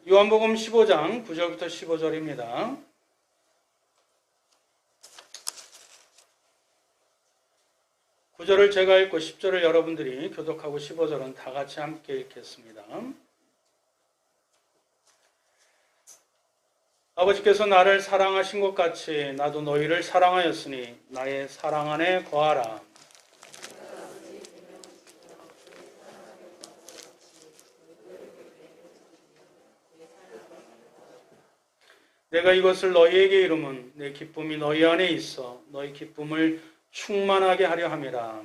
요한복음 15장 9절부터 15절입니다. 9절을 제가 읽고 10절을 여러분들이 교독하고 15절은 다 같이 함께 읽겠습니다. 아버지께서 나를 사랑하신 것 같이 나도 너희를 사랑하였으니 나의 사랑 안에 거하라. 내가 이것을 너희에게 이름은 내 기쁨이 너희 안에 있어 너희 기쁨을 충만하게 하려 함이라.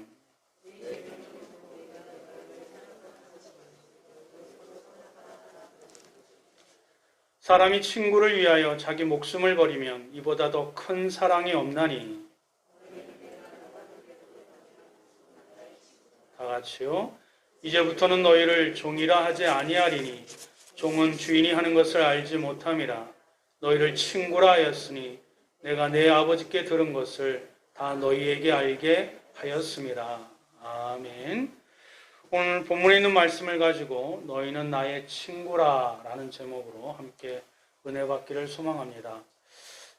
사람이 친구를 위하여 자기 목숨을 버리면 이보다 더 큰 사랑이 없나니. 다 같이요. 이제부터는 너희를 종이라 하지 아니하리니 종은 주인이 하는 것을 알지 못함이라. 너희를 친구라 하였으니 내가 내 아버지께 들은 것을 다 너희에게 알게 하였습니다. 아멘. 오늘 본문에 있는 말씀을 가지고 너희는 나의 친구라 라는 제목으로 함께 은혜 받기를 소망합니다.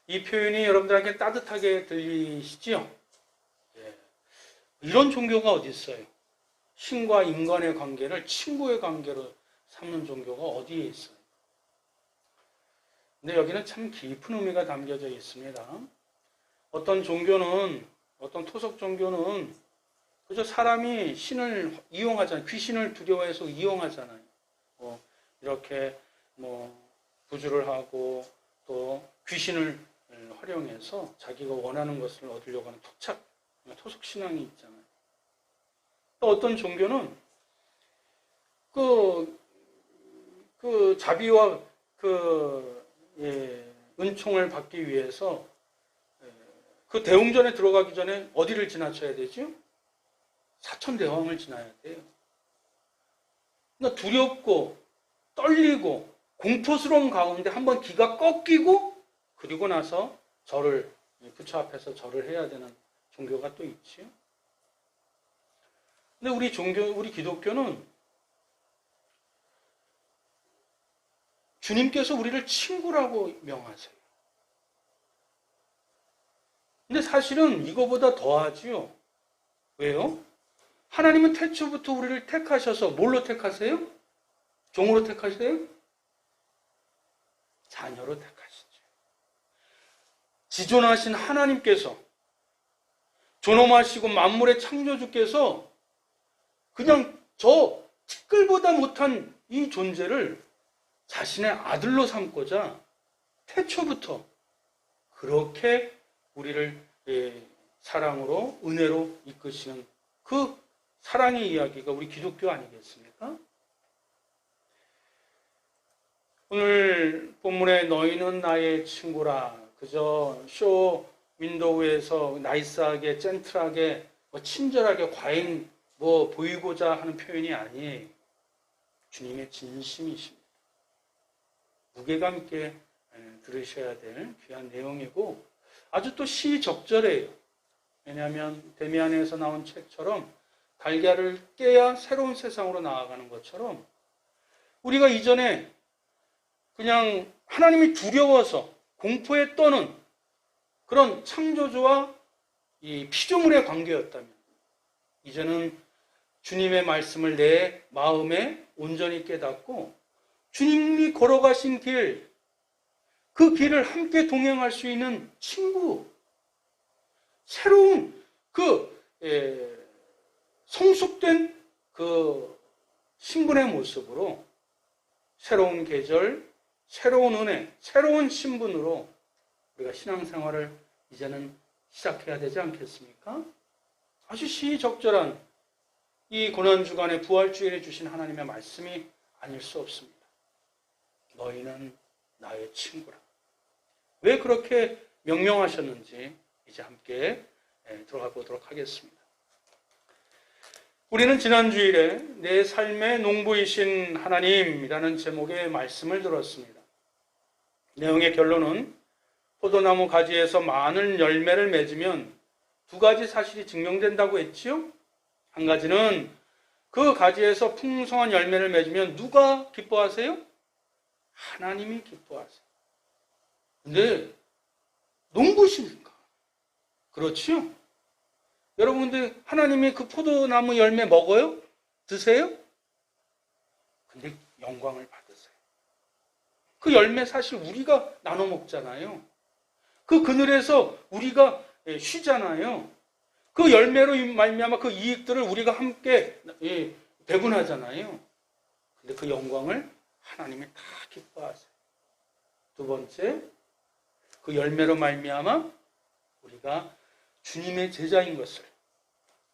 이 표현이 여러분들에게 따뜻하게 들리시지요? 예. 이런 종교가 어디 있어요? 신과 인간의 관계를 친구의 관계로 삼는 종교가 어디에 있어요? 근데 여기는 참 깊은 의미가 담겨져 있습니다. 어떤 종교는, 어떤 토속 종교는 그저 사람이 신을 이용하잖아요. 귀신을 두려워해서 이용하잖아요. 이렇게 부주를 하고 또 귀신을 활용해서 자기가 원하는 것을 얻으려고 하는 토속 신앙이 있잖아요. 또 어떤 종교는 그 자비와 은총을 받기 위해서 그 대웅전에 들어가기 전에 어디를 지나쳐야 되죠? 사천대왕을 지나야 돼요. 그러니까 두렵고 떨리고 공포스러운 가운데 한번 기가 꺾이고 그리고 나서 부처 앞에서 절을 해야 되는 종교가 또 있지요. 근데 우리 기독교는 주님께서 우리를 친구라고 명하세요. 근데 사실은 이거보다 더하지요. 왜요? 하나님은 태초부터 우리를 택하셔서 뭘로 택하세요? 종으로 택하세요? 자녀로 택하시죠. 지존하신 하나님께서 존엄하시고 만물의 창조주께서 그냥 저 티끌보다 못한 이 존재를 자신의 아들로 삼고자 태초부터 그렇게 우리를 사랑으로 은혜로 이끄시는 그 사랑의 이야기가 우리 기독교 아니겠습니까? 오늘 본문에 너희는 나의 친구라 그저 쇼 윈도우에서 나이스하게 젠틀하게 친절하게 과잉 보이고자 하는 표현이 아니에요. 주님의 진심이십니다. 무게감 있게 들으셔야 될 귀한 내용이고 아주 또 시적절해요. 왜냐하면 데미안에서 나온 책처럼 달걀을 깨야 새로운 세상으로 나아가는 것처럼 우리가 이전에 그냥 하나님이 두려워서 공포에 떠는 그런 창조주와 이 피조물의 관계였다면 이제는 주님의 말씀을 내 마음에 온전히 깨닫고 주님이 걸어가신 길, 그 길을 함께 동행할 수 있는 친구, 새로운 성숙된 그 신분의 모습으로 새로운 계절, 새로운 은혜, 새로운 신분으로 우리가 신앙생활을 이제는 시작해야 되지 않겠습니까? 아주 시적절한 이 고난주간의 부활주일에 주신 하나님의 말씀이 아닐 수 없습니다. 너희는 나의 친구라. 왜 그렇게 명명하셨는지 이제 함께 들어가 보도록 하겠습니다. 우리는 지난 주일에 내 삶의 농부이신 하나님이라는 제목의 말씀을 들었습니다. 내용의 결론은 포도나무 가지에서 많은 열매를 맺으면 두 가지 사실이 증명된다고 했지요. 한 가지는 그 가지에서 풍성한 열매를 맺으면 누가 기뻐하세요? 하나님이 기뻐하세요. 근데 농부시니까. 그렇지요? 여러분들 하나님이 그 포도나무 열매 먹어요? 드세요? 근데 영광을 받으세요. 그 열매 사실 우리가 나눠 먹잖아요. 그 그늘에서 우리가 쉬잖아요. 그 열매로 말미암아 그 이익들을 우리가 함께 배분하잖아요. 근데 그 영광을 하나님이 다 기뻐하세요. 두 번째, 그 열매로 말미암아 우리가 주님의 제자인 것을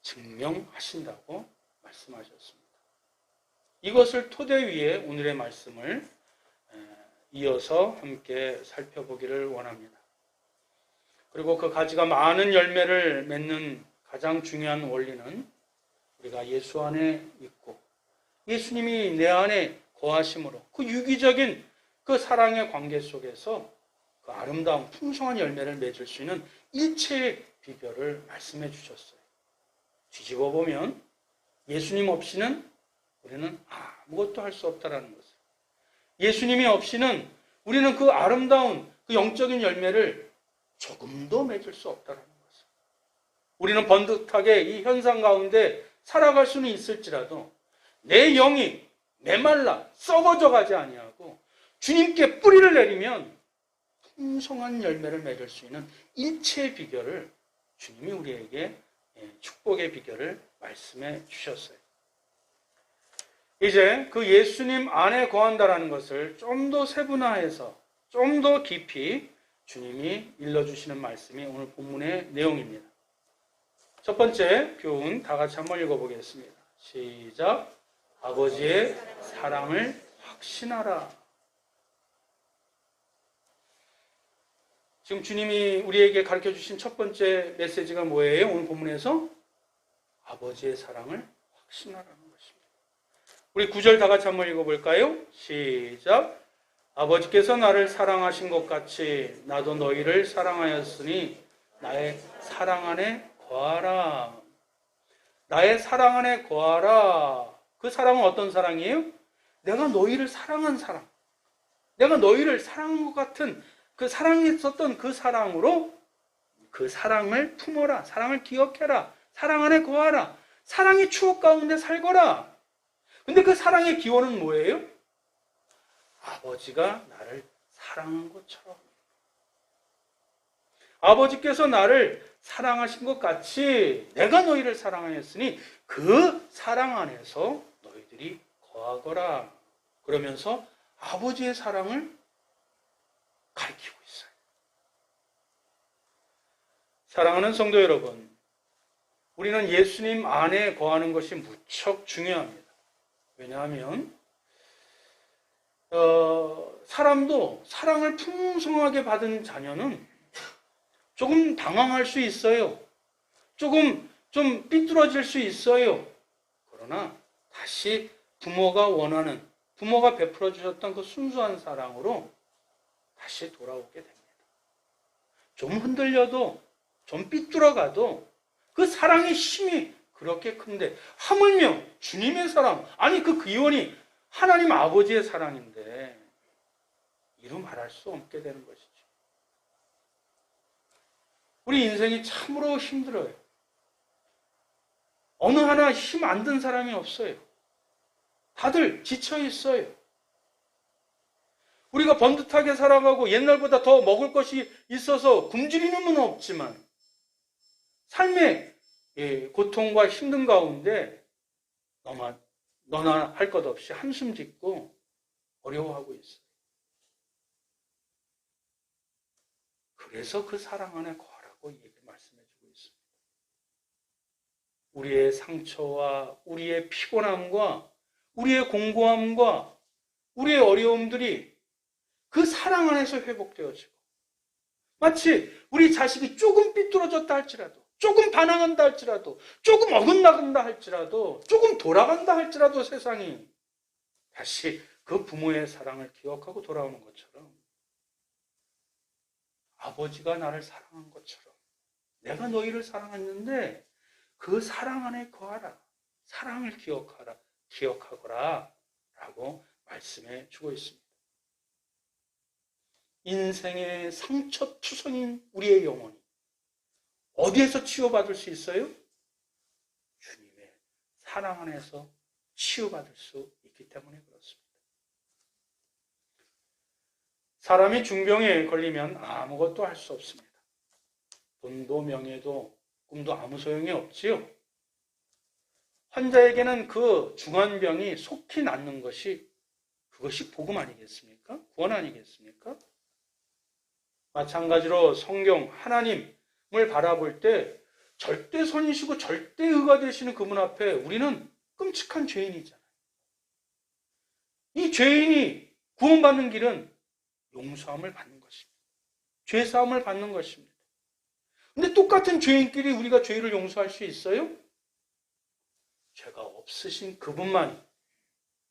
증명하신다고 말씀하셨습니다. 이것을 토대 위에 오늘의 말씀을 이어서 함께 살펴보기를 원합니다. 그리고 그 가지가 많은 열매를 맺는 가장 중요한 원리는 우리가 예수 안에 있고 예수님이 내 안에 거하심으로 그 유기적인 그 사랑의 관계 속에서 그 아름다운 풍성한 열매를 맺을 수 있는 일체의 비결을 말씀해 주셨어요. 뒤집어 보면 예수님 없이는 우리는 아무것도 할 수 없다라는 것을. 예수님이 없이는 우리는 그 아름다운 그 영적인 열매를 조금도 맺을 수 없다는 것을. 우리는 번듯하게 이 현상 가운데 살아갈 수는 있을지라도 내 영이 메말라 썩어져 가지 아니하고 주님께 뿌리를 내리면 풍성한 열매를 맺을 수 있는 일체의 비결을 주님이 우리에게 축복의 비결을 말씀해 주셨어요. 이제 그 예수님 안에 거한다라는 것을 좀 더 세분화해서 좀 더 깊이 주님이 일러주시는 말씀이 오늘 본문의 내용입니다. 첫 번째 교훈 다 같이 한번 읽어보겠습니다. 시작. 아버지의 사랑을 확신하라. 지금 주님이 우리에게 가르쳐 주신 첫 번째 메시지가 뭐예요? 오늘 본문에서 아버지의 사랑을 확신하라는 것입니다. 우리 9절 다 같이 한번 읽어볼까요? 시작. 아버지께서 나를 사랑하신 것 같이 나도 너희를 사랑하였으니 나의 사랑 안에 거하라. 나의 사랑 안에 거하라. 그 사랑은 어떤 사랑이에요? 내가 너희를 사랑한 사랑. 내가 너희를 사랑한 것 같은 그 사랑했었던 그 사랑으로 그 사랑을 품어라. 사랑을 기억해라. 사랑 안에 거하라. 사랑의 추억 가운데 살거라. 근데 그 사랑의 기원은 뭐예요? 아버지가 나를 사랑한 것처럼. 아버지께서 나를 사랑하신 것 같이 내가 너희를 사랑하였으니 그 사랑 안에서 너희들이 거하거라. 그러면서 아버지의 사랑을 가르치고 있어요. 사랑하는 성도 여러분, 우리는 예수님 안에 거하는 것이 무척 중요합니다. 왜냐하면 사람도 사랑을 풍성하게 받은 자녀는 조금 당황할 수 있어요. 조금 좀 삐뚤어질 수 있어요. 그러나 다시 부모가 원하는, 부모가 베풀어 주셨던 그 순수한 사랑으로 다시 돌아오게 됩니다. 좀 흔들려도, 좀 삐뚤어가도 그 사랑의 힘이 그렇게 큰데, 하물며 주님의 사랑, 아니 그 기원이 하나님 아버지의 사랑인데 이루 말할 수 없게 되는 것이죠. 우리 인생이 참으로 힘들어요. 어느 하나 힘 안 든 사람이 없어요. 다들 지쳐 있어요. 우리가 번듯하게 살아가고 옛날보다 더 먹을 것이 있어서 굶주리는 건 없지만 삶의 고통과 힘든 가운데 너나 할 것 없이 한숨 짓고 어려워하고 있어요. 그래서 그 사랑 안에 거하라고 이렇게 말씀해주고 있습니다. 우리의 상처와 우리의 피곤함과 우리의 공고함과 우리의 어려움들이 그 사랑 안에서 회복되어지고, 마치 우리 자식이 조금 삐뚤어졌다 할지라도, 조금 반항한다 할지라도, 조금 어긋나간다 할지라도, 조금 돌아간다 할지라도 세상이 다시 그 부모의 사랑을 기억하고 돌아오는 것처럼 아버지가 나를 사랑한 것처럼 내가 너희를 사랑했는데 그 사랑 안에 거하라. 사랑을 기억하거라 라고 말씀해 주고 있습니다. 인생의 상처투성인 우리의 영혼이 어디에서 치유받을 수 있어요? 주님의 사랑 안에서 치유받을 수 있기 때문에 그렇습니다. 사람이 중병에 걸리면 아무것도 할 수 없습니다. 돈도 명예도 꿈도 아무 소용이 없지요. 환자에게는 그 중한 병이 속히 낫는 것이 그것이 복음 아니겠습니까? 구원 아니겠습니까? 마찬가지로 성경 하나님을 바라볼 때 절대 선이시고 절대 의가 되시는 그분 앞에 우리는 끔찍한 죄인이잖아요. 이 죄인이 구원받는 길은 용서함을 받는 것입니다. 죄사함을 받는 것입니다. 근데 똑같은 죄인끼리 우리가 죄를 용서할 수 있어요? 죄가 없으신 그분만이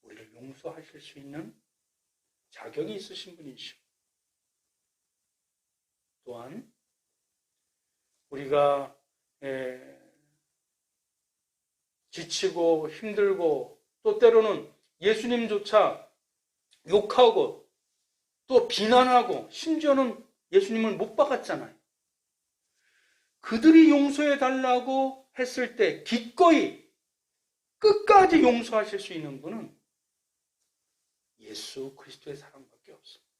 우리를 용서하실 수 있는 자격이 있으신 분이시고, 또한 우리가 지치고 힘들고 또 때로는 예수님조차 욕하고 또 비난하고 심지어는 예수님을 못 박았잖아요. 그들이 용서해 달라고 했을 때 기꺼이 끝까지 용서하실 수 있는 분은 예수 그리스도의 사랑밖에 없습니다.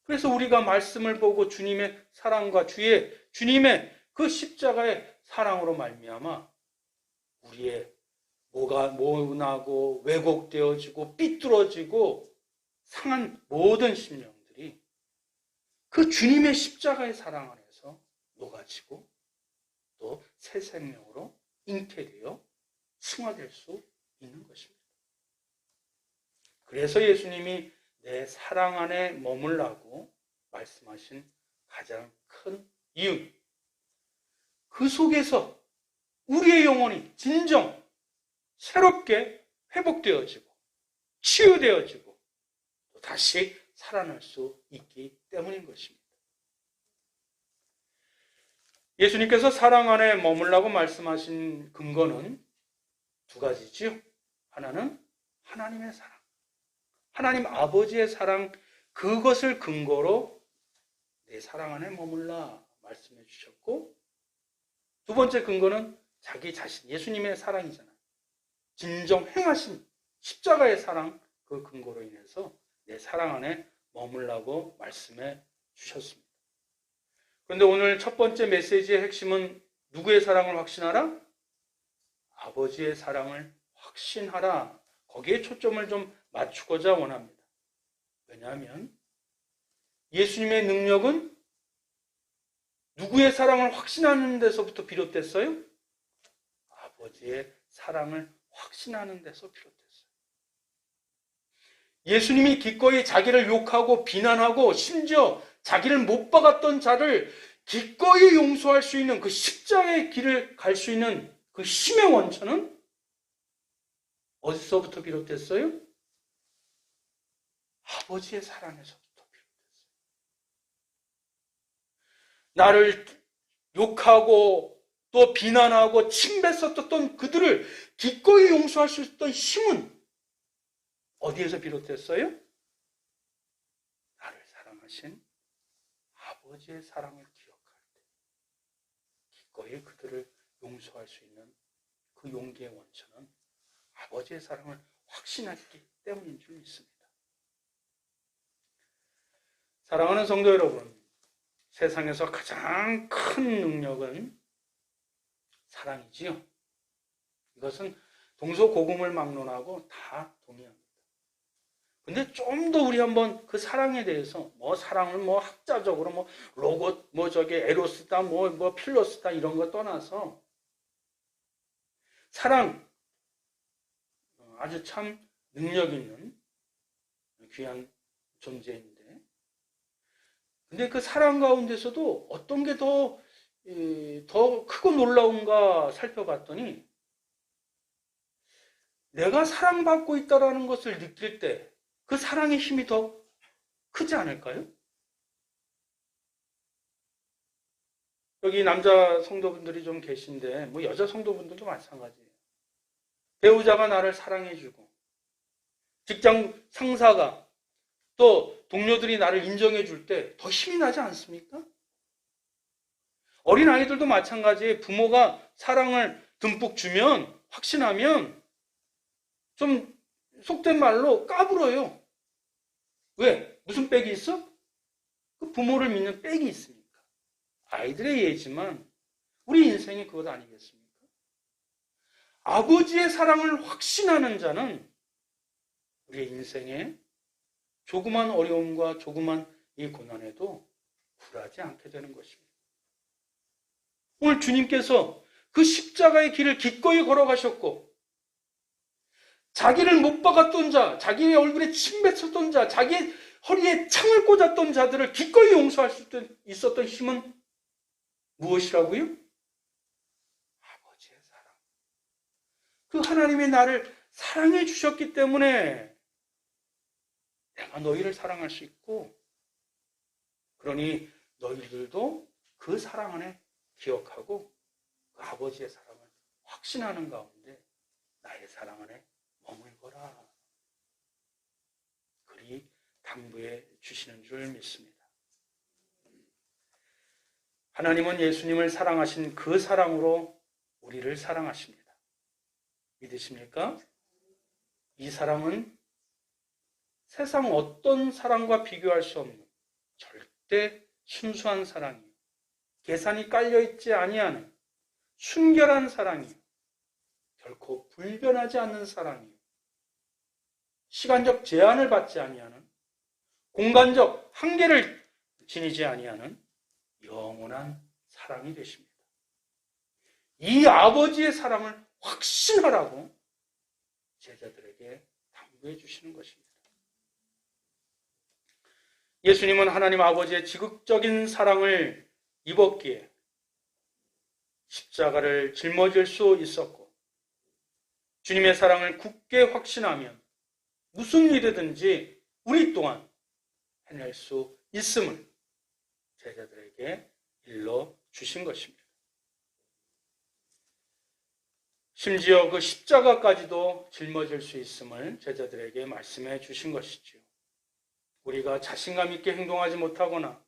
그래서 우리가 말씀을 보고 주님의 사랑과 주님의 그 십자가의 사랑으로 말미암아 우리의 뭐가 모나고 왜곡되어지고 삐뚤어지고 상한 모든 심령들이 그 주님의 십자가의 사랑 안에서 녹아지고 또 새 생명으로 잉태되어 승화될 수 있는 것입니다. 그래서 예수님이 내 사랑 안에 머물라고 말씀하신 가장 큰 이유, 그 속에서 우리의 영혼이 진정 새롭게 회복되어지고 치유되어지고 또 다시 살아날 수 있기 때문인 것입니다. 예수님께서 사랑 안에 머물라고 말씀하신 근거는 두 가지지요. 하나는 하나님의 사랑, 하나님 아버지의 사랑, 그것을 근거로 내 사랑 안에 머물라 말씀해 주셨고, 두 번째 근거는 자기 자신, 예수님의 사랑이잖아요. 진정 행하신 십자가의 사랑, 그 근거로 인해서 내 사랑 안에 머물라고 말씀해 주셨습니다. 그런데 오늘 첫 번째 메시지의 핵심은 누구의 사랑을 확신하라? 아버지의 사랑을 확신하라. 거기에 초점을 좀 맞추고자 원합니다. 왜냐하면 예수님의 능력은 누구의 사랑을 확신하는 데서부터 비롯됐어요? 아버지의 사랑을 확신하는 데서 비롯됐어요. 예수님이 기꺼이 자기를 욕하고 비난하고 심지어 자기를 못 박았던 자를 기꺼이 용서할 수 있는 그 십자가의 길을 갈 수 있는 그 힘의 원천은 어디서부터 비롯됐어요? 아버지의 사랑에서부터 비롯됐어요. 나를 욕하고 또 비난하고 침뱉었던 그들을 기꺼이 용서할 수 있었던 힘은 어디에서 비롯됐어요? 나를 사랑하신 아버지의 사랑을 기억할 때 기꺼이 그들을 용서할 수 있는 그 용기의 원천은 아버지의 사랑을 확신했기 때문인 줄 믿습니다. 사랑하는 성도 여러분, 세상에서 가장 큰 능력은 사랑이지요. 이것은 동서고금을 막론하고 다 동의합니다. 근데 좀 더 우리 한번 그 사랑에 대해서 사랑을 학자적으로 로고 에로스다 필로스다 이런 거 떠나서 사랑 아주 참 능력 있는 귀한 존재인데, 근데 그 사랑 가운데서도 어떤 게 더 크고 놀라운가 살펴봤더니 내가 사랑받고 있다는 것을 느낄 때 그 사랑의 힘이 더 크지 않을까요? 여기 남자 성도분들이 좀 계신데 여자 성도분들도 마찬가지예요. 배우자가 나를 사랑해주고 직장 상사가 또 동료들이 나를 인정해 줄 때 더 힘이 나지 않습니까? 어린 아이들도 마찬가지에 부모가 사랑을 듬뿍 주면, 확신하면 좀 속된 말로 까불어요. 왜? 무슨 빽이 있어? 그 부모를 믿는 빽이 있으니까. 아이들의 예지만 우리 인생이 그것 아니겠습니까? 아버지의 사랑을 확신하는 자는 우리의 인생에 조그만 어려움과 조그만 이 고난에도 굴하지 않게 되는 것입니다. 오늘 주님께서 그 십자가의 길을 기꺼이 걸어가셨고, 자기를 못 박았던 자, 자기의 얼굴에 침 뱉었던 자, 자기의 허리에 창을 꽂았던 자들을 기꺼이 용서할 수 있었던 힘은 무엇이라고요? 아버지의 사랑. 그 하나님이 나를 사랑해 주셨기 때문에 내가 너희를 사랑할 수 있고, 그러니 너희들도 그 사랑 안에 기억하고 그 아버지의 사랑을 확신하는 가운데 나의 사랑 안에 머물거라. 그리 당부해 주시는 줄 믿습니다. 하나님은 예수님을 사랑하신 그 사랑으로 우리를 사랑하십니다. 믿으십니까? 이 사랑은 세상 어떤 사랑과 비교할 수 없는 절대 순수한 사랑이에요. 계산이 깔려있지 아니하는 순결한 사랑이에요. 결코 불변하지 않는 사랑이에요. 시간적 제한을 받지 아니하는, 공간적 한계를 지니지 아니하는 영원한 사랑이 되십니다. 이 아버지의 사랑을 확신하라고 제자들에게 당부해 주시는 것입니다. 예수님은 하나님 아버지의 지극적인 사랑을 입었기에 십자가를 짊어질 수 있었고, 주님의 사랑을 굳게 확신하면 무슨 일이든지 우리 또한 해낼 수 있음을 제자들에게 일러 주신 것입니다. 심지어 그 십자가까지도 짊어질 수 있음을 제자들에게 말씀해 주신 것이지요. 우리가 자신감 있게 행동하지 못하거나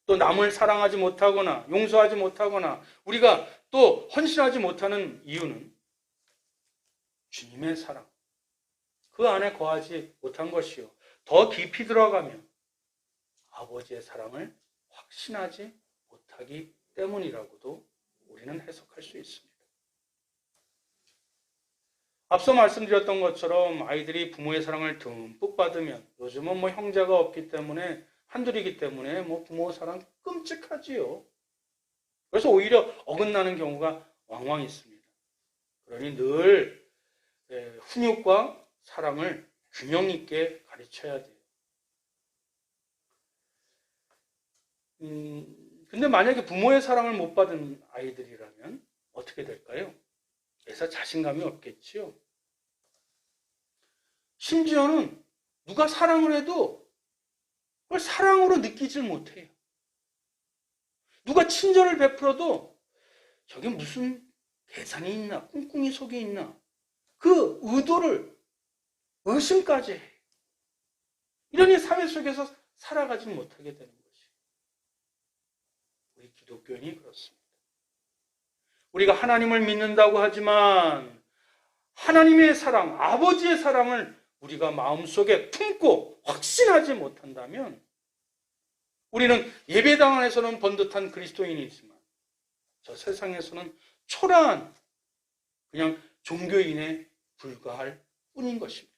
또 남을 사랑하지 못하거나 용서하지 못하거나 우리가 또 헌신하지 못하는 이유는 주님의 사랑, 그 안에 거하지 못한 것이요. 더 깊이 들어가면 아버지의 사랑을 확신하지 못하기 때문이라고도 우리는 해석할 수 있습니다. 앞서 말씀드렸던 것처럼 아이들이 부모의 사랑을 듬뿍 받으면, 요즘은 형제가 없기 때문에 한둘이기 때문에 부모 사랑 끔찍하지요. 그래서 오히려 어긋나는 경우가 왕왕 있습니다. 그러니 늘 훈육과 사랑을 균형 있게 가르쳐야 돼요. 근데 만약에 부모의 사랑을 못 받은 아이들이라면 어떻게 될까요? 그래서 자신감이 없겠지요. 심지어는 누가 사랑을 해도 그걸 사랑으로 느끼질 못해요. 누가 친절을 베풀어도 저게 무슨 계산이 있나, 꿍꿍이 속에 있나, 그 의도를 의심까지 해요. 이러니 사회 속에서 살아가지 못하게 되는 것이에요. 우리 기독교인이 그렇습니다. 우리가 하나님을 믿는다고 하지만 하나님의 사랑, 아버지의 사랑을 우리가 마음속에 품고 확신하지 못한다면 우리는 예배당 안에서는 번듯한 그리스도인이지만 저 세상에서는 초라한 그냥 종교인에 불과할 뿐인 것입니다.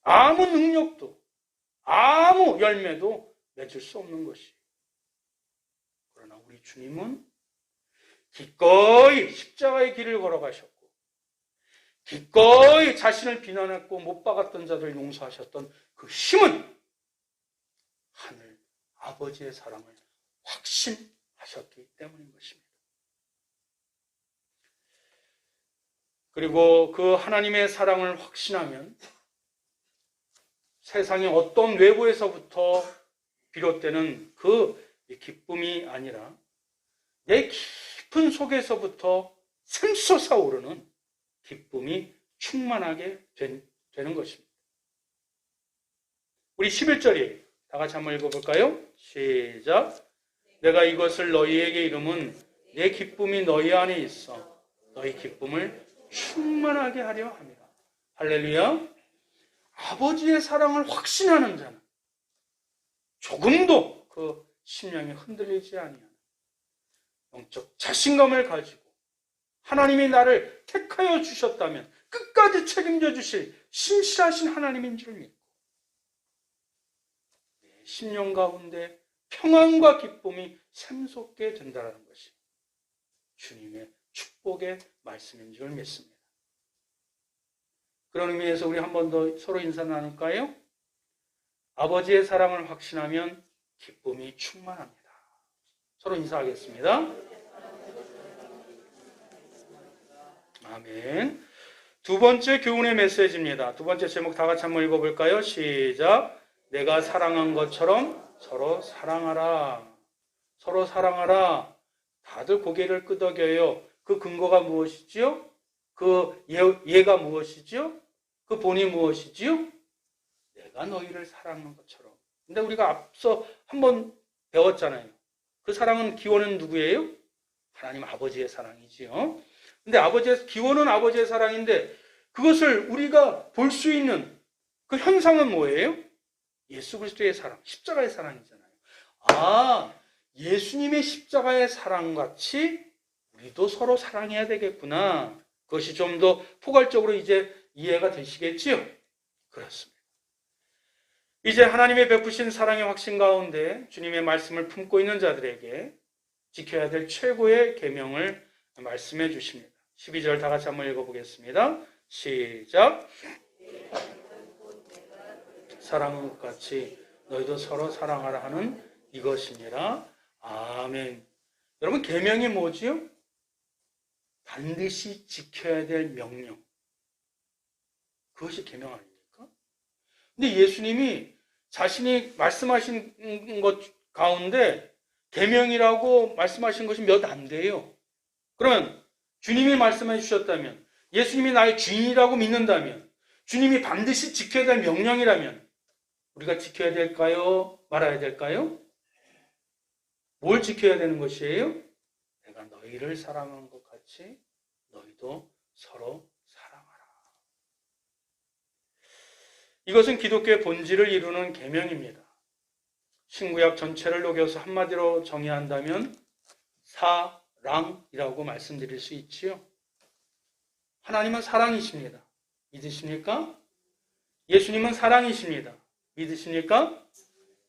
아무 능력도 아무 열매도 맺을 수 없는 것이에요. 그러나 우리 주님은 기꺼이 십자가의 길을 걸어가셨고 기꺼이 자신을 비난했고 못 박았던 자들을 용서하셨던 그 힘은 하늘 아버지의 사랑을 확신하셨기 때문인 것입니다. 그리고 그 하나님의 사랑을 확신하면 세상의 어떤 외부에서부터 비롯되는 그 기쁨이 아니라 내 깊은 속에서부터 샘솟아오르는 기쁨이 충만하게 되는 것입니다. 우리 11절이에요. 다 같이 한번 읽어볼까요? 시작. 내가 이것을 너희에게 이름은 내 기쁨이 너희 안에 있어 너희 기쁨을 충만하게 하려 합니다. 할렐루야. 아버지의 사랑을 확신하는 자는 조금도 그 심령이 흔들리지 아니하는 영적 자신감을 가지고 하나님이 나를 택하여 주셨다면 끝까지 책임져 주실 신실하신 하나님인 줄 믿고 내 심령 가운데 평안과 기쁨이 샘솟게 된다는 것이 주님의 축복의 말씀인 줄 믿습니다. 그런 의미에서 우리 한 번 더 서로 인사 나눌까요? 아버지의 사랑을 확신하면 기쁨이 충만합니다. 서로 인사하겠습니다. 아멘. 두 번째 교훈의 메시지입니다. 두 번째 제목 다 같이 한번 읽어볼까요? 시작. 내가 사랑한 것처럼 서로 사랑하라. 서로 사랑하라. 다들 고개를 끄덕여요. 그 근거가 무엇이지요? 그 예가 무엇이지요? 그 본이 무엇이지요? 내가 너희를 사랑한 것처럼. 근데 우리가 앞서 한번 배웠잖아요. 그 사랑은 기원은 누구예요? 하나님 아버지의 사랑이지요. 근데 기원은 아버지의 사랑인데 그것을 우리가 볼 수 있는 그 현상은 뭐예요? 예수 그리스도의 사랑, 십자가의 사랑이잖아요. 아, 예수님의 십자가의 사랑같이 우리도 서로 사랑해야 되겠구나. 그것이 좀 더 포괄적으로 이제 이해가 되시겠지요? 그렇습니다. 이제 하나님의 베푸신 사랑의 확신 가운데 주님의 말씀을 품고 있는 자들에게 지켜야 될 최고의 계명을 말씀해 주십니다. 12절 다 같이 한번 읽어보겠습니다. 시작. 사랑은 것 같이 너희도 서로 사랑하라 하는 이것이니라. 아멘. 여러분, 계명이 뭐지요? 반드시 지켜야 될 명령. 그것이 계명 아닙니까? 근데 예수님이 자신이 말씀하신 것 가운데 계명이라고 말씀하신 것이 몇 안 돼요. 그러면 주님이 말씀해 주셨다면, 예수님이 나의 주인이라고 믿는다면, 주님이 반드시 지켜야 될 명령이라면 우리가 지켜야 될까요? 말아야 될까요? 뭘 지켜야 되는 것이에요? 내가 너희를 사랑한 것 같이 너희도 서로 사랑하라. 이것은 기독교의 본질을 이루는 계명입니다. 신구약 전체를 녹여서 한마디로 정의한다면 사랑이라고 말씀드릴 수 있지요. 하나님은 사랑이십니다. 믿으십니까? 예수님은 사랑이십니다. 믿으십니까?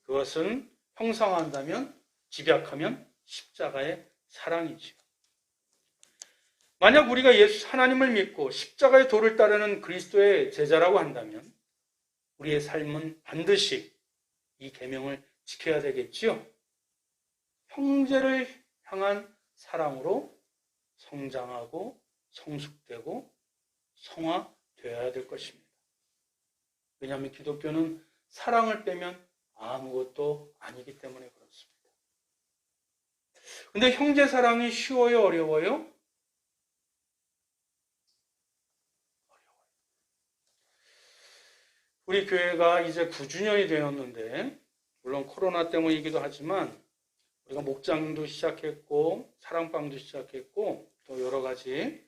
그것은 형상화한다면, 집약하면 십자가의 사랑이지요. 만약 우리가 하나님을 믿고 십자가의 도를 따르는 그리스도의 제자라고 한다면 우리의 삶은 반드시 이 계명을 지켜야 되겠지요. 형제를 향한 사랑으로 성장하고 성숙되고 성화되어야 될 것입니다. 왜냐하면 기독교는 사랑을 빼면 아무것도 아니기 때문에 그렇습니다. 근데 형제 사랑이 쉬워요? 어려워요? 어려워요. 우리 교회가 이제 9주년이 되었는데, 물론 코로나 때문이기도 하지만 우리가 목장도 시작했고 사랑방도 시작했고 또 여러 가지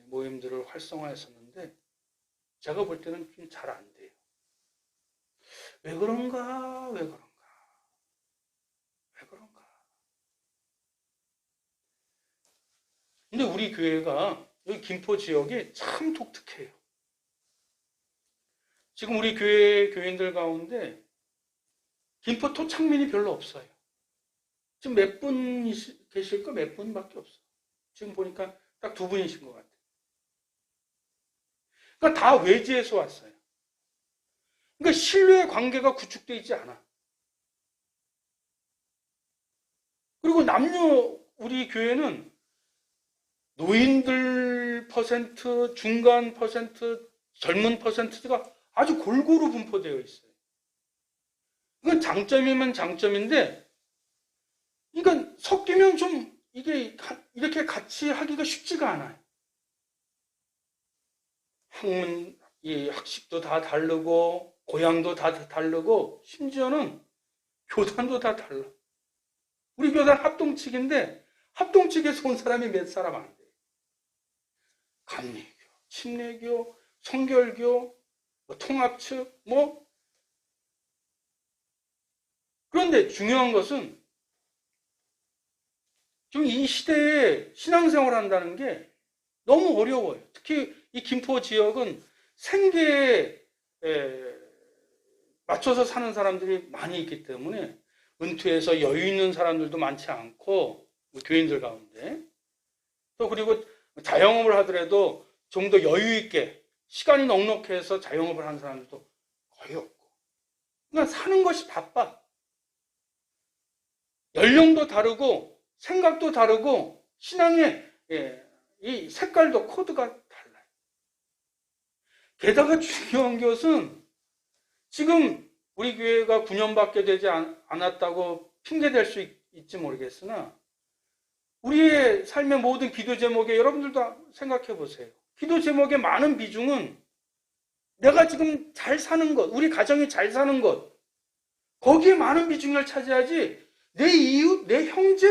모임들을 활성화했었는데 제가 볼 때는 좀 잘 안 돼요. 왜 그런가? 왜 그런가? 왜 그런가? 근데 우리 교회가 여기 김포 지역이 참 독특해요. 지금 우리 교인들 가운데 김포 토착민이 별로 없어요. 지금 몇 분 계실까? 몇 분밖에 없어. 지금 보니까 딱 2분이신 것 같아요. 그러니까 다 외지에서 왔어요. 그러니까 신뢰의 관계가 구축되어 있지 않아. 그리고 우리 교회는 노인들 퍼센트, 중간 퍼센트, 젊은 퍼센트가 아주 골고루 분포되어 있어요. 이건 장점이면 장점인데, 그러니까 섞이면 좀 이게 이렇게 같이 하기가 쉽지가 않아요. 학식도 다 다르고, 고향도 다 다르고 심지어는 교단도 다 달라. 우리 교단 합동측인데 합동측에서 온 사람이 몇 사람 안 돼. 감리교, 침례교, 성결교, 통합측, 그런데 중요한 것은 지금 이 시대에 신앙생활 한다는 게 너무 어려워요. 특히 이 김포 지역은 생계에 맞춰서 사는 사람들이 많이 있기 때문에 은퇴해서 여유 있는 사람들도 많지 않고 교인들 가운데 또 그리고 자영업을 하더라도 좀 더 여유 있게 시간이 넉넉해서 자영업을 하는 사람들도 거의 없고 그러니까 사는 것이 바빠. 연령도 다르고 생각도 다르고 신앙의 이 색깔도 코드가 달라요. 게다가 중요한 것은 지금 우리 교회가 9년밖에 되지 않았다고 핑계댈 수 있지 모르겠으나 우리의 삶의 모든 기도 제목에 여러분들도 생각해 보세요. 기도 제목의 많은 비중은 내가 지금 잘 사는 것, 우리 가정이 잘 사는 것 거기에 많은 비중을 차지하지 내 이웃, 내 형제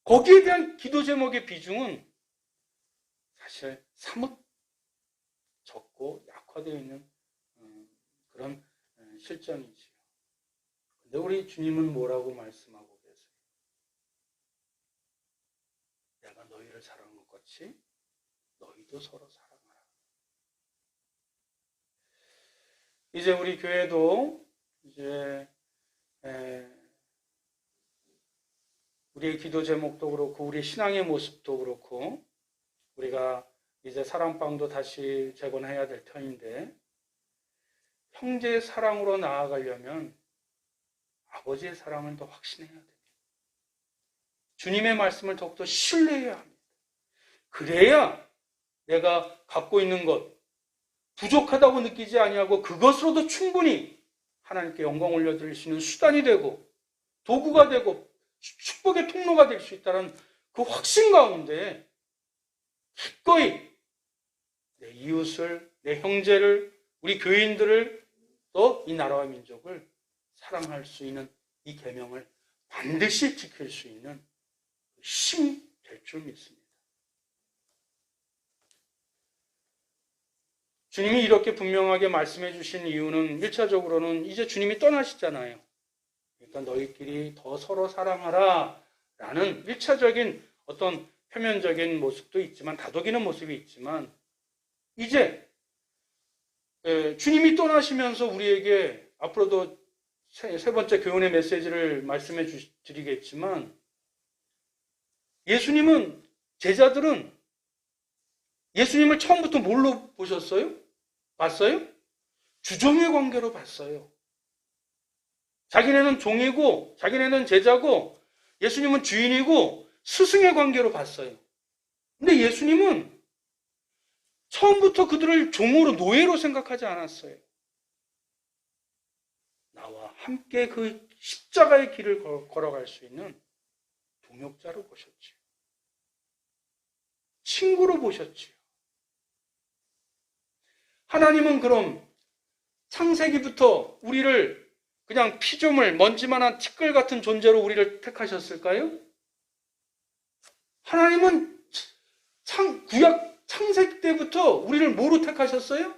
거기에 대한 기도 제목의 비중은 사실 사뭇 적고 약화되어 있는 그런 실정이지요. 근데 우리 주님은 뭐라고 말씀하고 계세요? 내가 너희를 사랑한 것 같이 너희도 서로 사랑하라. 이제 우리 교회도 이제 우리의 기도 제목도 그렇고 우리 신앙의 모습도 그렇고 우리가 이제 사랑방도 다시 재건해야 될 터인데 형제의 사랑으로 나아가려면 아버지의 사랑을 더 확신해야 됩니다. 주님의 말씀을 더욱더 신뢰해야 합니다. 그래야 내가 갖고 있는 것 부족하다고 느끼지 아니하고 그것으로도 충분히 하나님께 영광 올려드릴 수 있는 수단이 되고 도구가 되고 축복의 통로가 될 수 있다는 그 확신 가운데 기꺼이 내 이웃을, 내 형제를, 우리 교인들을 또 이 나라와 민족을 사랑할 수 있는 이 계명을 반드시 지킬 수 있는 힘이 될 줄 믿습니다. 주님이 이렇게 분명하게 말씀해 주신 이유는 1차적으로는 이제 주님이 떠나시잖아요. 그러니까 너희끼리 더 서로 사랑하라 라는 1차적인 어떤 표면적인 모습도 있지만 다독이는 모습이 있지만 이제 주님이 떠나시면서 우리에게 앞으로도 세 번째 교훈의 메시지를 말씀해 드리겠지만 예수님은 제자들은 예수님을 처음부터 뭘로 보셨어요? 봤어요? 주종의 관계로 봤어요. 자기네는 종이고 자기네는 제자고 예수님은 주인이고 스승의 관계로 봤어요. 근데 예수님은 처음부터 그들을 종으로 노예로 생각하지 않았어요. 나와 함께 그 십자가의 길을 걸어갈 수 있는 동역자로 보셨지요. 친구로 보셨지요. 하나님은 그럼 창세기부터 우리를 그냥 피조물, 먼지만한 티끌 같은 존재로 우리를 택하셨을까요? 하나님은 구약 창세기 때부터 우리를 뭐로 택하셨어요?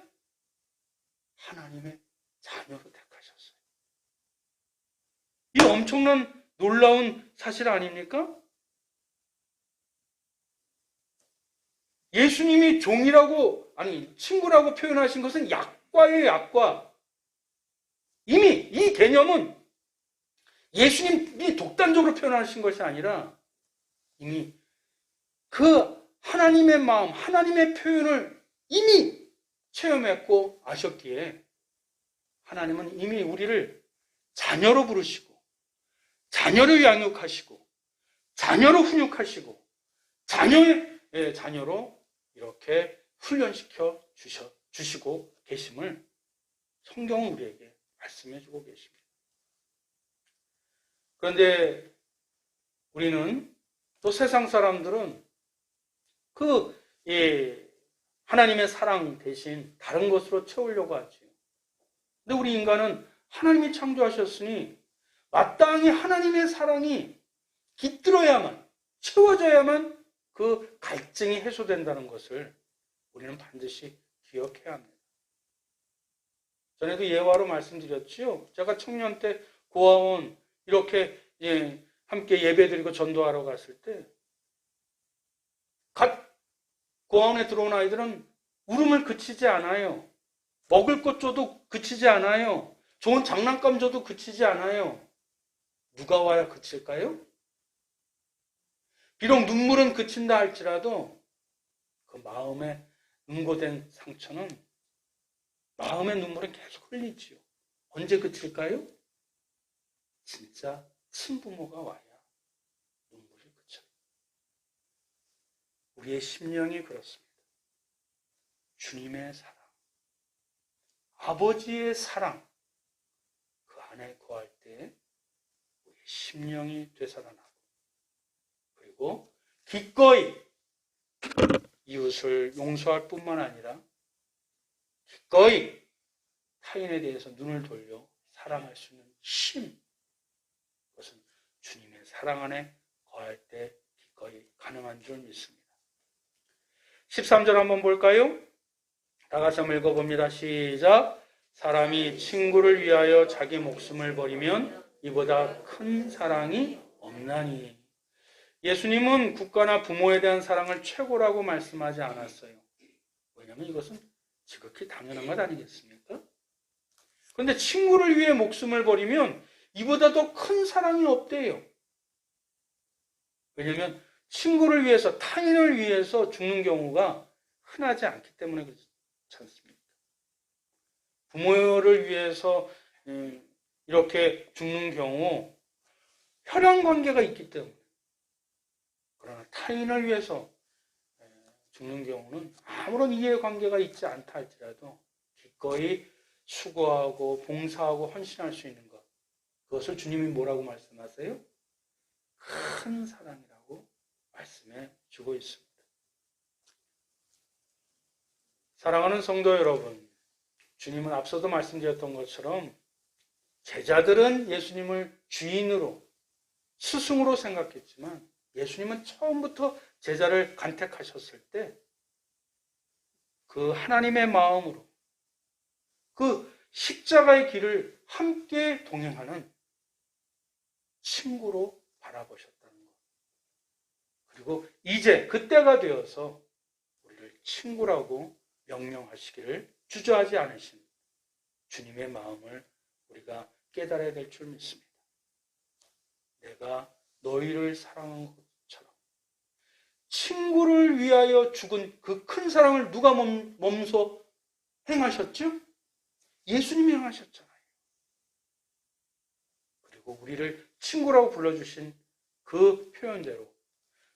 하나님의 자녀로 택하셨어요. 이 엄청난 놀라운 사실 아닙니까? 예수님이 종이라고, 친구라고 표현하신 것은 약과예요, 약과. 이미 이 개념은 예수님이 독단적으로 표현하신 것이 아니라 이미 그 하나님의 마음, 하나님의 표현을 이미 체험했고 아셨기에 하나님은 이미 우리를 자녀로 부르시고 자녀로 양육하시고 자녀로 훈육하시고 자녀의 자녀로 이렇게 훈련시켜 주시고 계심을 성경은 우리에게 말씀해 주고 계십니다. 그런데 우리는 또 세상 사람들은 하나님의 사랑 대신 다른 것으로 채우려고 하죠. 근데 우리 인간은 하나님이 창조하셨으니 마땅히 하나님의 사랑이 깃들어야만, 채워져야만 그 갈증이 해소된다는 것을 우리는 반드시 기억해야 합니다. 전에도 예화로 말씀드렸지요. 제가 청년 때 고아원 이렇게 함께 예배드리고 전도하러 갔을 때 갓 고아원에 들어온 아이들은 울음을 그치지 않아요. 먹을 것 줘도 그치지 않아요. 좋은 장난감 줘도 그치지 않아요. 누가 와야 그칠까요? 비록 눈물은 그친다 할지라도 그 마음에 응고된 상처는, 마음의 눈물은 계속 흘리지요. 언제 그칠까요? 진짜 친부모가 와야 눈물이 그쳐요. 우리의 심령이 그렇습니다. 주님의 사랑, 아버지의 사랑, 그 안에 거할 때 우리의 심령이 되살아나고, 그리고 기꺼이 이웃을 용서할 뿐만 아니라 기꺼이 타인에 대해서 눈을 돌려 사랑할 수 있는 힘, 그것은 주님의 사랑 안에 거할 때 기꺼이 가능한 줄 믿습니다. 13절 한번 볼까요? 다 같이 한번 읽어봅니다. 시작. 사람이 친구를 위하여 자기 목숨을 버리면 이보다 큰 사랑이 없나니. 예수님은 국가나 부모에 대한 사랑을 최고라고 말씀하지 않았어요. 왜냐하면 이것은 지극히 당연한 것 아니겠습니까? 그런데 친구를 위해 목숨을 버리면 이보다 더 큰 사랑이 없대요. 왜냐하면 친구를 위해서, 타인을 위해서 죽는 경우가 흔하지 않기 때문에 그렇지 않습니까? 부모를 위해서 이렇게 죽는 경우 혈연 관계가 있기 때문에, 그러나 타인을 위해서 죽는 경우는 아무런 이해관계가 있지 않다 할지라도 기꺼이 수고하고 봉사하고 헌신할 수 있는 것, 그것을 주님이 뭐라고 말씀하세요? 큰 사랑이라고 말씀해 주고 있습니다. 사랑하는 성도 여러분, 주님은 앞서도 말씀드렸던 것처럼 제자들은 예수님을 주인으로, 스승으로 생각했지만 예수님은 처음부터 제자를 간택하셨을 때 그 하나님의 마음으로 그 십자가의 길을 함께 동행하는 친구로 바라보셨다는 것. 그리고 이제 그때가 되어서 우리를 친구라고 명령하시기를 주저하지 않으신 주님의 마음을 우리가 깨달아야 될 줄 믿습니다. 내가 너희를 사랑한 것처럼 친구를 위하여 죽은 그 큰 사랑을 누가 몸소 행하셨죠? 예수님이 행하셨잖아요. 그리고 우리를 친구라고 불러주신 그 표현대로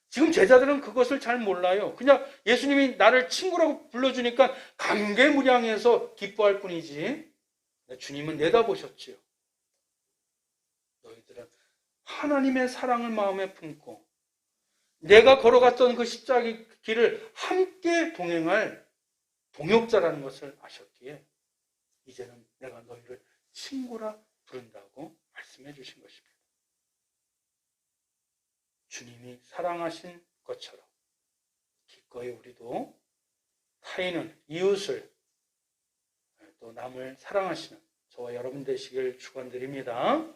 지금 제자들은 그것을 잘 몰라요. 그냥 예수님이 나를 친구라고 불러주니까 감개무량해서 기뻐할 뿐이지, 주님은 내다보셨지요. 너희들은 하나님의 사랑을 마음에 품고 내가 걸어갔던 그 십자가의 길을 함께 동행할 동역자라는 것을 아셨기에 이제는 내가 너희를 친구라 부른다고 말씀해 주신 것입니다. 주님이 사랑하신 것처럼 기꺼이 우리도 타인을, 이웃을, 또 남을 사랑하시는 저와 여러분 되시길 축원드립니다.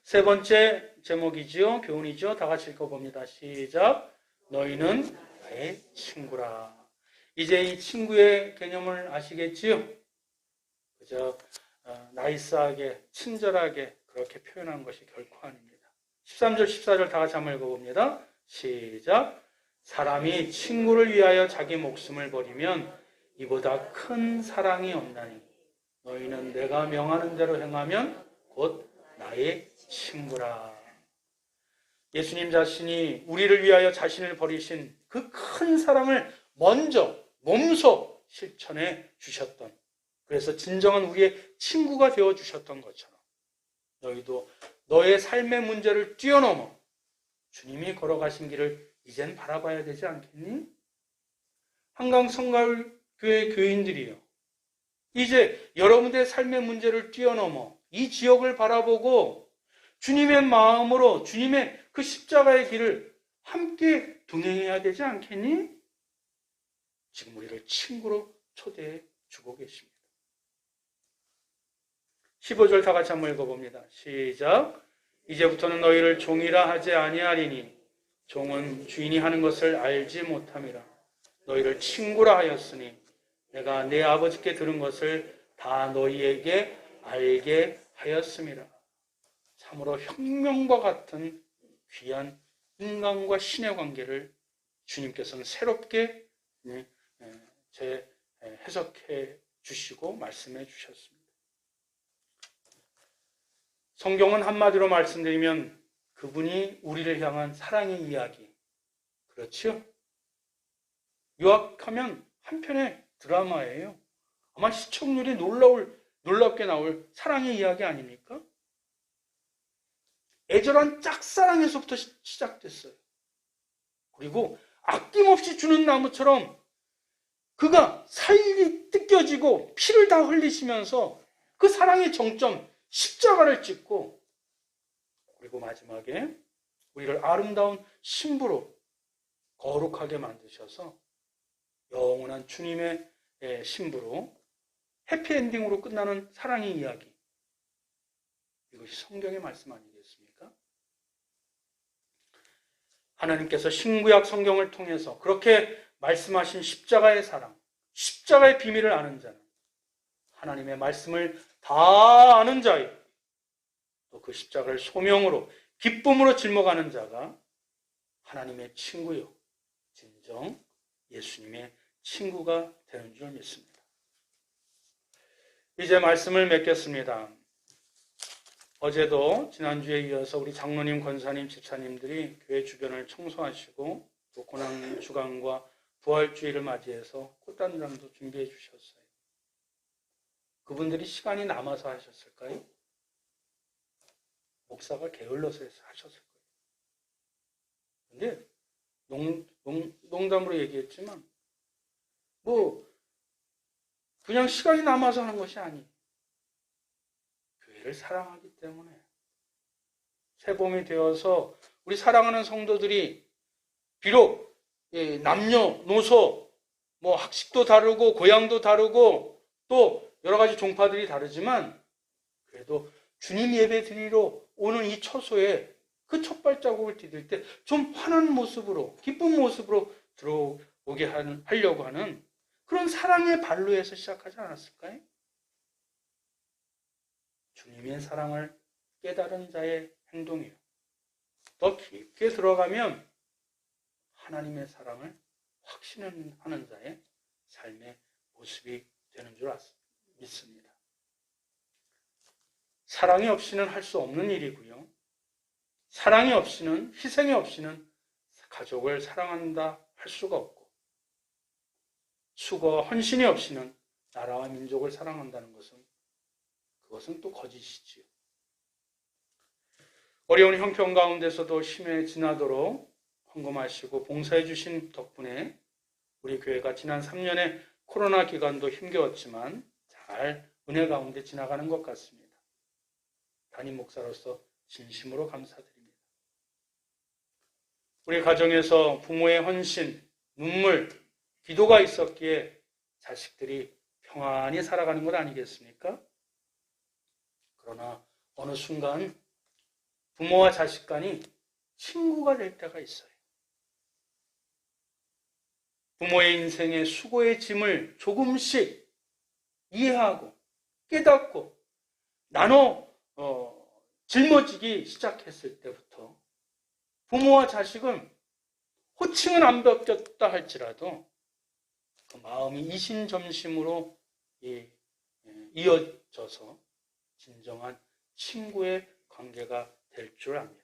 세 번째 제목이지요. 교훈이죠. 다 같이 읽어봅니다. 시작. 너희는 나의 친구라. 이제 이 친구의 개념을 아시겠지요? 그저 나이스하게, 친절하게 그렇게 표현한 것이 결코 아닙니다. 13절, 14절 다 같이 한번 읽어봅니다. 시작. 사람이 친구를 위하여 자기 목숨을 버리면 이보다 큰 사랑이 없나니 너희는 내가 명하는 대로 행하면 곧 나의 친구라. 예수님 자신이 우리를 위하여 자신을 버리신 그 큰 사랑을 먼저 몸소 실천해 주셨던, 그래서 진정한 우리의 친구가 되어 주셨던 것처럼 너희도 너의 삶의 문제를 뛰어넘어 주님이 걸어가신 길을 이젠 바라봐야 되지 않겠니? 한강 성가교회 교인들이요, 이제 여러분들의 삶의 문제를 뛰어넘어 이 지역을 바라보고 주님의 마음으로 주님의 그 십자가의 길을 함께 동행해야 되지 않겠니? 지금 우리를 친구로 초대해 주고 계십니다. 15절 다 같이 한번 읽어봅니다. 시작. 이제부터는 너희를 종이라 하지 아니하리니 종은 주인이 하는 것을 알지 못함이라. 너희를 친구라 하였으니 내가 내 아버지께 들은 것을 다 너희에게 알게 하였음이라. 참으로 혁명과 같은 귀한 인간과 신의 관계를 주님께서는 새롭게 해석해 주시고 말씀해 주셨습니다. 성경은 한마디로 말씀드리면 그분이 우리를 향한 사랑의 이야기, 그렇죠? 요약하면 한편의 드라마예요. 아마 시청률이 놀랍게 나올 사랑의 이야기 아닙니까? 애절한 짝사랑에서부터 시작됐어요. 그리고 아낌없이 주는 나무처럼 그가 살이 뜯겨지고 피를 다 흘리시면서 그 사랑의 정점 십자가를 찍고, 그리고 마지막에 우리를 아름다운 신부로 거룩하게 만드셔서 영원한 주님의 신부로 해피엔딩으로 끝나는 사랑의 이야기. 이것이 성경의 말씀 아니겠습니까? 하나님께서 신구약 성경을 통해서 그렇게 말씀하신 십자가의 사랑, 십자가의 비밀을 아는 자는 하나님의 말씀을 다 아는 자요, 또 그 십자가를 소명으로 기쁨으로 짊어가는 자가 하나님의 친구요, 진정 예수님의 친구가 되는 줄 믿습니다. 이제 말씀을 맺겠습니다. 어제도 지난주에 이어서 우리 장로님, 권사님, 집사님들이 교회 주변을 청소하시고 또 고난 주간과 부활주의를 맞이해서 꽃단장도 준비해 주셨어요. 그분들이 시간이 남아서 하셨을까요? 목사가 게을러서 하셨을 거예요. 근데 농담으로 얘기했지만 그냥 시간이 남아서 하는 것이 아니에요. 교회를 사랑하기 때문에 새봄이 되어서 우리 사랑하는 성도들이 비록 남녀노소 학식도 다르고 고향도 다르고 또 여러 가지 종파들이 다르지만 그래도 주님 예배 드리러 오는 이 처소에 그 첫 발자국을 디딜 때 좀 환한 모습으로, 기쁜 모습으로 들어오게 하려고 하는 그런 사랑의 발로에서 시작하지 않았을까요? 주님의 사랑을 깨달은 자의 행동이에요. 더 깊게 들어가면 하나님의 사랑을 확신하는 자의 삶의 모습이 되는 줄 믿습니다. 사랑이 없이는 할 수 없는 일이고요. 사랑이 없이는, 희생이 없이는 가족을 사랑한다 할 수가 없고, 수고와 헌신이 없이는 나라와 민족을 사랑한다는 그것은 또 거짓이지요. 어려운 형편 가운데서도 힘에 지나도록 헌금하시고 봉사해 주신 덕분에 우리 교회가 지난 3년의 코로나 기간도 힘겨웠지만 잘 은혜 가운데 지나가는 것 같습니다. 담임 목사로서 진심으로 감사드립니다. 우리 가정에서 부모의 헌신, 눈물, 기도가 있었기에 자식들이 평안히 살아가는 것 아니겠습니까? 그러나 어느 순간 부모와 자식 간이 친구가 될 때가 있어요. 부모의 인생의 수고의 짐을 조금씩 이해하고 깨닫고 나눠 짊어지기 시작했을 때부터 부모와 자식은 호칭은 안 바뀌었다 할지라도 그 마음이 이신점심으로 이어져서 진정한 친구의 관계가 될 줄 압니다.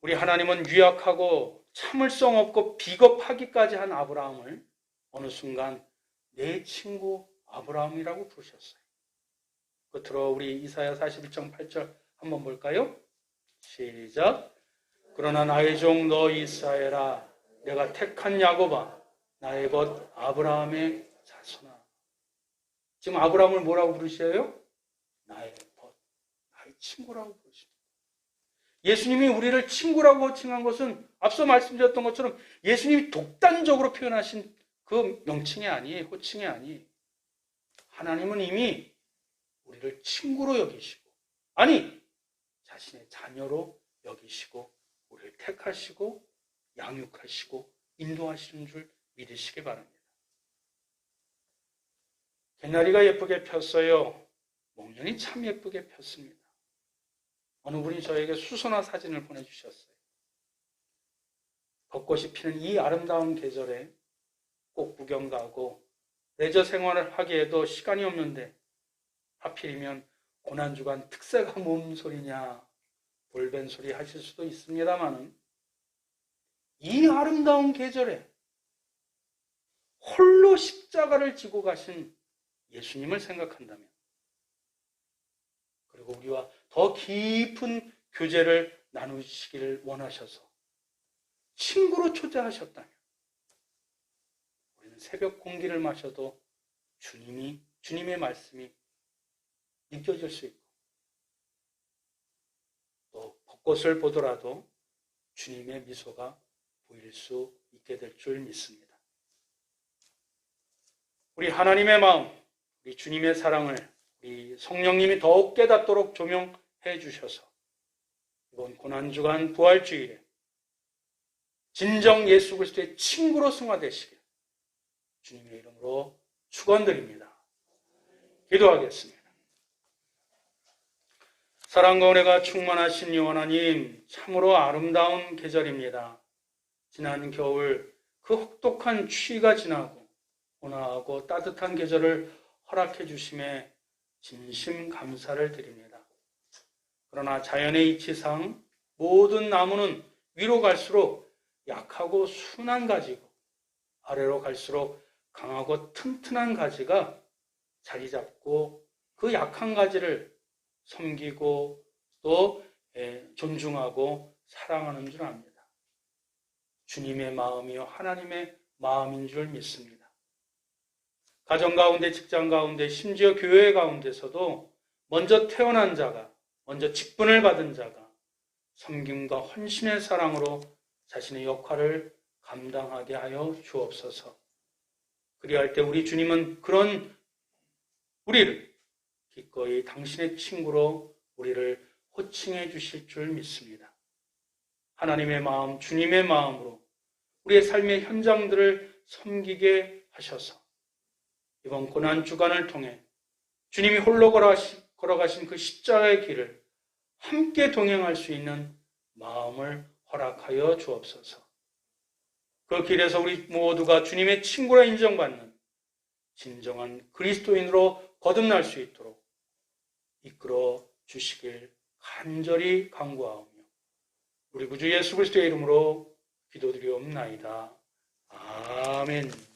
우리 하나님은 유약하고 참을성 없고 비겁하기까지 한 아브라함을 어느 순간 내 친구 아브라함이라고 부르셨어요. 끝으로 우리 이사야 41장 8절 한번 볼까요? 시작. 그러나 나의 종 너 이스라엘아, 내가 택한 야곱아, 나의 벗 아브라함의 자손아. 지금 아브라함을 뭐라고 부르셔요? 나의 벗, 나의 친구라고 부르십니다. 예수님이 우리를 친구라고 칭한 것은 앞서 말씀드렸던 것처럼 예수님이 독단적으로 표현하신 그 명칭이 아니에요. 호칭이 아니에요. 하나님은 이미 우리를 친구로 여기시고, 아니, 자신의 자녀로 여기시고, 우리를 택하시고, 양육하시고, 인도하시는 줄 믿으시기 바랍니다. 개나리가 예쁘게 폈어요. 목련이 참 예쁘게 폈습니다. 어느 분이 저에게 수선화 사진을 보내주셨어요. 벚꽃이 피는 이 아름다운 계절에 꽃 구경 가고 레저 생활을 하기에도 시간이 없는데 하필이면 고난주간 특세가 뭔 소리냐 볼벤 소리 하실 수도 있습니다만은 이 아름다운 계절에 홀로 십자가를 지고 가신 예수님을 생각한다면, 그리고 우리와 더 깊은 교제를 나누시기를 원하셔서 친구로 초대하셨다면, 우리는 새벽 공기를 마셔도 주님의 말씀이 느껴질 수 있고, 또 벚꽃을 보더라도 주님의 미소가 보일 수 있게 될 줄 믿습니다. 우리 하나님의 마음, 우리 주님의 사랑을 우리 성령님이 더욱 깨닫도록 조명해 주셔서 이번 고난주간 부활주일에 진정 예수 그리스도의 친구로 승화되시길 주님의 이름으로 축원드립니다. 기도하겠습니다. 사랑과 은혜가 충만하신 하나님, 참으로 아름다운 계절입니다. 지난 겨울 그 혹독한 추위가 지나고 온화하고 따뜻한 계절을 허락해 주심에 진심 감사를 드립니다. 그러나 자연의 이치상 모든 나무는 위로 갈수록 약하고 순한 가지고 아래로 갈수록 강하고 튼튼한 가지가 자리 잡고 그 약한 가지를 섬기고 또 존중하고 사랑하는 줄 압니다. 주님의 마음이요 하나님의 마음인 줄 믿습니다. 가정 가운데, 직장 가운데, 심지어 교회 가운데서도 먼저 태어난 자가, 먼저 직분을 받은 자가 섬김과 헌신의 사랑으로 자신의 역할을 감당하게 하여 주옵소서. 그리할 때 우리 주님은 그런 우리를 기꺼이 당신의 친구로 우리를 호칭해 주실 줄 믿습니다. 하나님의 마음, 주님의 마음으로 우리의 삶의 현장들을 섬기게 하셔서 이번 고난주간을 통해 주님이 홀로 걸어가신 그 십자가의 길을 함께 동행할 수 있는 마음을 허락하여 주옵소서. 그 길에서 우리 모두가 주님의 친구라 인정받는 진정한 그리스도인으로 거듭날 수 있도록 이끌어 주시길 간절히 간구하오며 우리 구주 예수 그리스도의 이름으로 기도드리옵나이다. 아멘.